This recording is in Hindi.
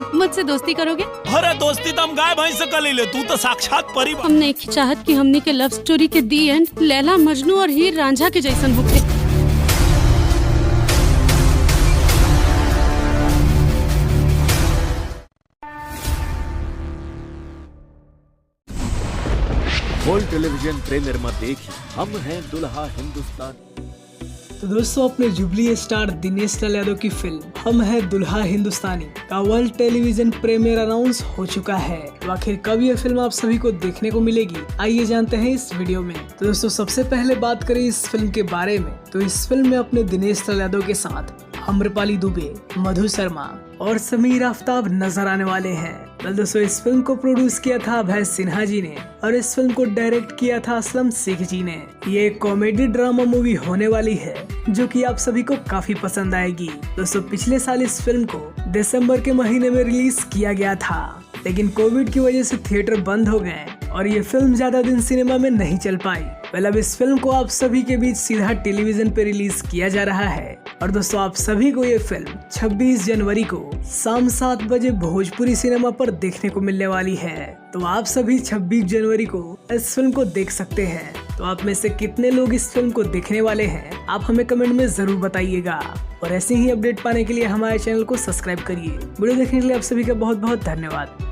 मुझसे दोस्ती करोगे? अरे दोस्ती तो हम गाय भैंस से कर ले, तू तो साक्षात परी बा। हमने एक चाहत कि हमने के लव स्टोरी के दी एंड लैला मजनू और हीर रांझा के जैसन होके। वर्ल्ड टेलीविजन प्रीमियर में देखी हम हैं दुल्हा हिंदुस्तान। तो दोस्तों, अपने जुबली स्टार दिनेश लाल यादव की फिल्म हम हैं दुल्हा हिंदुस्तानी का वर्ल्ड टेलीविजन प्रीमियर अनाउंस हो चुका है। तो आखिर कब यह फिल्म आप सभी को देखने को मिलेगी, आइए जानते हैं इस वीडियो में। तो दोस्तों, सबसे पहले बात करें इस फिल्म के बारे में, तो इस फिल्म में अपने दिनेश लाल यादव के साथ आम्रपाली दुबे, मधु शर्मा और समीर आफ्ताब नजर आने वाले हैं। दोस्तों, इस फिल्म को प्रोड्यूस किया था अभय सिन्हा जी ने और इस फिल्म को डायरेक्ट किया था असलम शेख जी ने। ये एक कॉमेडी ड्रामा मूवी होने वाली है जो कि आप सभी को काफी पसंद आएगी। दोस्तों, पिछले साल इस फिल्म को दिसंबर के महीने में रिलीज किया गया था, लेकिन कोविड की वजह से थिएटर बंद हो गए और ये फिल्म ज्यादा दिन सिनेमा में नहीं चल पाई। अब इस फिल्म को आप सभी के बीच सीधा टेलीविजन पे रिलीज किया जा रहा है। और दोस्तों, आप सभी को ये फिल्म 26 जनवरी को शाम 7 बजे भोजपुरी सिनेमा पर देखने को मिलने वाली है। तो आप सभी 26 जनवरी को इस फिल्म को देख सकते हैं। तो आप में से कितने लोग इस फिल्म को देखने वाले हैं, आप हमें कमेंट में जरूर बताइएगा। और ऐसे ही अपडेट पाने के लिए हमारे चैनल को सब्सक्राइब करिए। वीडियो देखने के लिए आप सभी का बहुत बहुत धन्यवाद।